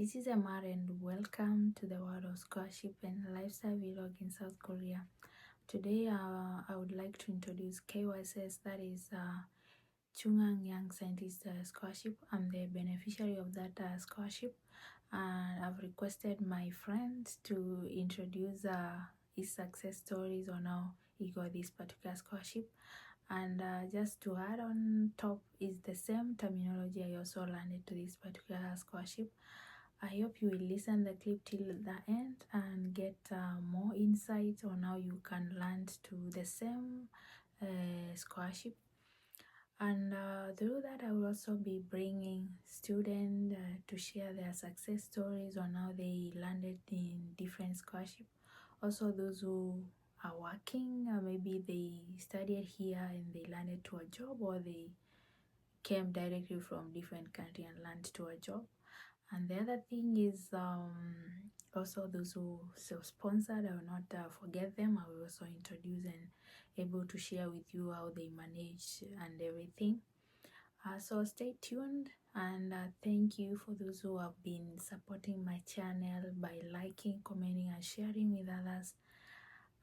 This is Amar and welcome to the world of scholarship and lifestyle vlog in South Korea. Today I would like to introduce CAYSS, that is Chung-Ang Young Scientist Scholarship. I'm the beneficiary of that scholarship, and I've requested my friends to introduce his success stories on how he got this particular scholarship. And just to add on top is the same terminology I also landed to this particular scholarship. I hope you will listen the clip till the end and get more insight on how you can land to the same scholarship. And through that, I will also be bringing students to share their success stories on how they landed in different scholarship. Also, those who are working, maybe they studied here and they landed to a job, or they came directly from different country and landed to a job. And the other thing is also those who self-sponsored. I will not forget them. I will also introduce and able to share with you how they manage and everything. So stay tuned, and thank you for those who have been supporting my channel by liking, commenting, and sharing with others.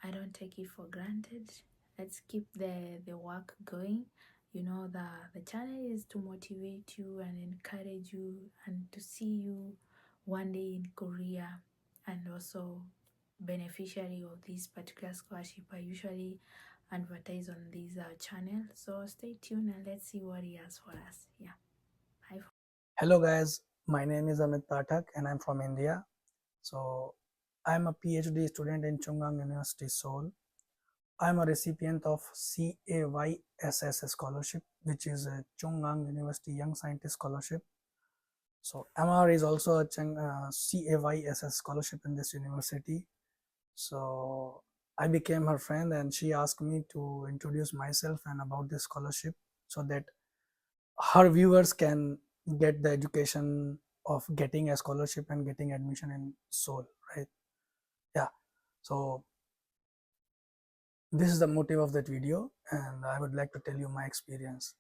I don't take it for granted. Let's keep the work going. You know, the channel is to motivate you and encourage you and to see you one day in Korea, and also beneficiary of this particular scholarship. I usually advertise on this channel, so stay tuned and let's see what he has for us. Yeah, bye. Hello guys, my name is Amit Pathak and I'm from India. So I'm a PhD student in Chung-Ang University, Seoul. I'm a recipient of CAYSS Scholarship, which is a Chung-Ang University Young Scientist Scholarship. So MR is also a CAYSS Scholarship in this university. So I became her friend and she asked me to introduce myself and about this scholarship so that her viewers can get the education of getting a scholarship and getting admission in Seoul, right? Yeah, so this is the motive of that video and I would like to tell you my experience.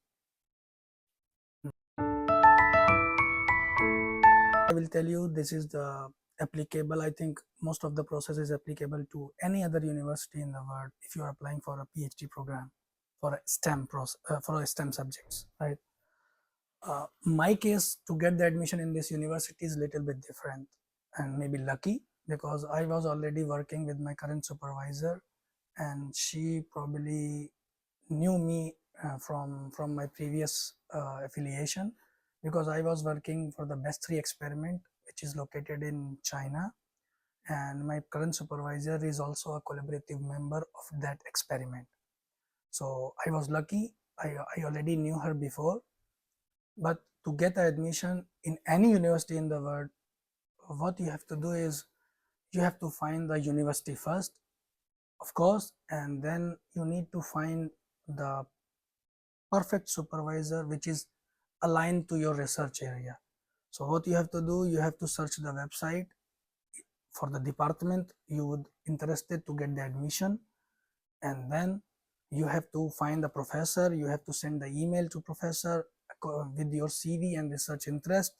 I will tell you this is the applicable. I think most of the process is applicable to any other university in the world if you are applying for a PhD program for a STEM subjects, right? My case to get the admission in this university is a little bit different and maybe lucky because I was already working with my current supervisor and she probably knew me from my previous affiliation because I was working for the Best 3 experiment, which is located in China, and my current supervisor is also a collaborative member of that experiment. So I was lucky. I already knew her before. But to get admission in any university in the world, what you have to do is you have to find the university first, of course, and then you need to find the perfect supervisor which is aligned to your research area. So what you have to do, you have to search the website for the department you would interested to get the admission, and then you have to find the professor. You have to send the email to professor with your CV and research interest.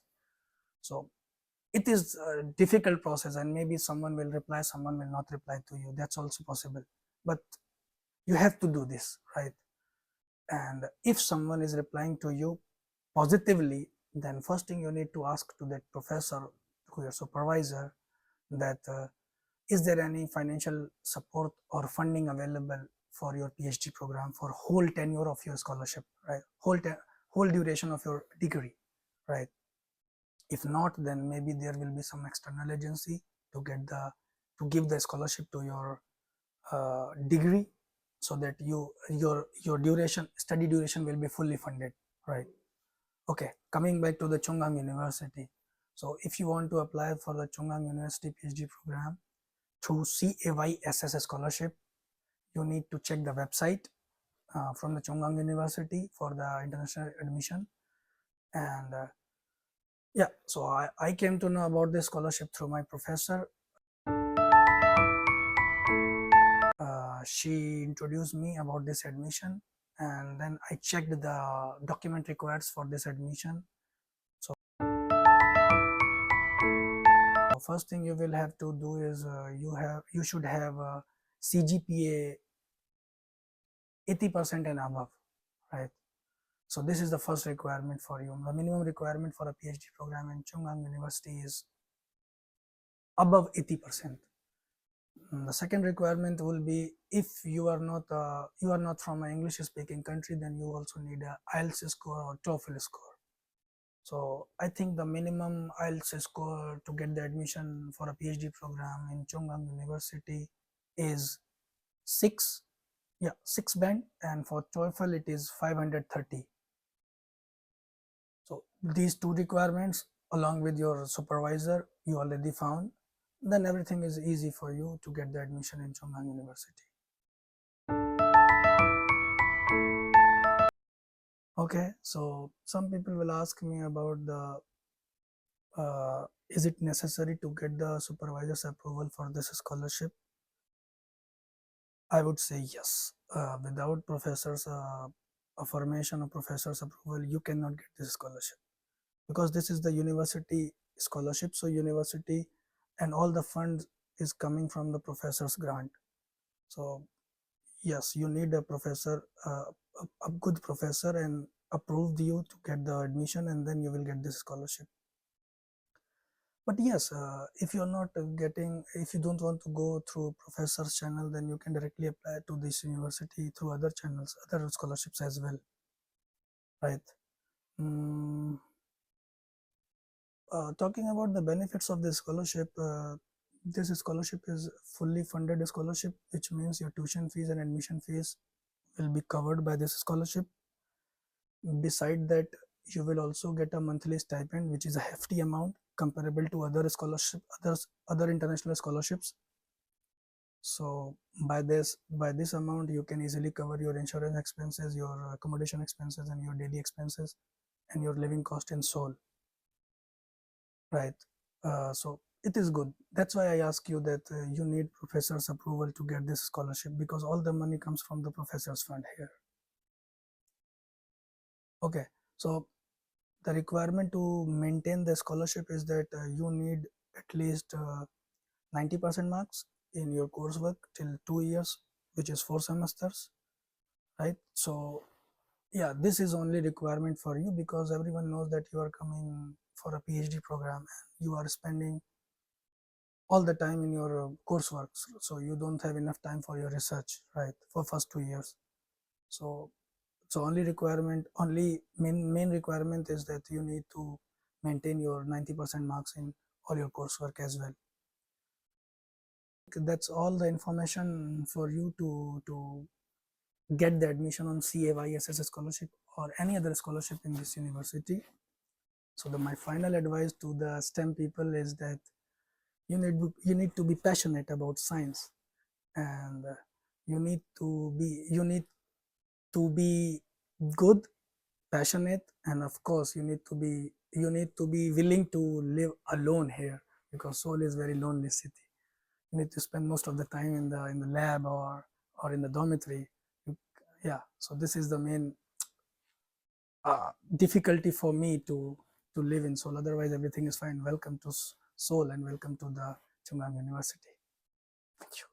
So it is a difficult process, and maybe someone will reply, someone will not reply to you. That's also possible, but you have to do this, right? And if someone is replying to you positively, then first thing you need to ask to that professor, to your supervisor, that is there any financial support or funding available for your PhD program for whole tenure of your scholarship, right? Whole duration of your degree, right? If not, then maybe there will be some external agency to give the scholarship to your degree, so that your study duration will be fully funded, right? Okay, coming back to the Chung-Ang University. So if you want to apply for the Chung-Ang University PhD program through CAYSS Scholarship, you need to check the website from the Chung-Ang University for the international admission. And yeah, so I came to know about this scholarship through my professor. She introduced me about this admission, and then I checked the document required for this admission. So first thing you will have to do is you should have a CGPA 80% and above, right? So this is the first requirement for you. The minimum requirement for a PhD program in Chung-Ang University is above 80%. The second requirement will be if you are not from an English speaking country, then you also need a IELTS score or TOEFL score. So I think the minimum IELTS score to get the admission for a PhD program in Chung-Ang University is 6 band, and for TOEFL it is 530. So these two requirements along with your supervisor you already found, then everything is easy for you to get the admission in Chung-Ang University. Okay, so some people will ask me about the is it necessary to get the supervisor's approval for this scholarship? I would say yes. Without professor's affirmation or professor's approval, you cannot get this scholarship, because this is the university scholarship. So university and all the funds is coming from the professor's grant. So yes, you need a professor, a good professor, and approved you to get the admission, and then you will get this scholarship. But yes, if you're not if you don't want to go through professor's channel, then you can directly apply to this university through other channels, other scholarships as well, right? Talking about the benefits of this scholarship is fully funded scholarship, which means your tuition fees and admission fees will be covered by this scholarship. Beside that, you will also get a monthly stipend, which is a hefty amount comparable to other international scholarships. So by this amount, you can easily cover your insurance expenses, your accommodation expenses, and your daily expenses, and your living cost in Seoul, right? So it is good. That's why I ask you that you need professor's approval to get this scholarship, because all the money comes from the professor's fund here. Okay, so the requirement to maintain the scholarship is that you need at least 90% marks in your coursework till 2 years, which is 4 semesters, right? So yeah, this is only requirement for you, because everyone knows that you are coming for a PhD program and you are spending all the time in your coursework, so you don't have enough time for your research, right, for first 2 years. So only main requirement is that you need to maintain your 90% marks in all your coursework as well. That's all the information for you to get the admission on CAYSS scholarship or any other scholarship in this university. So my final advice to the STEM people is that you need to be passionate about science, and you need to be good, passionate, and of course you need to be willing to live alone here, because Seoul is very lonely city. You need to spend most of the time in the lab or in the dormitory. Yeah, so this is the main difficulty for me to live in Seoul. Otherwise everything is fine. Welcome to Seoul and welcome to the Chung-Ang University. Thank you.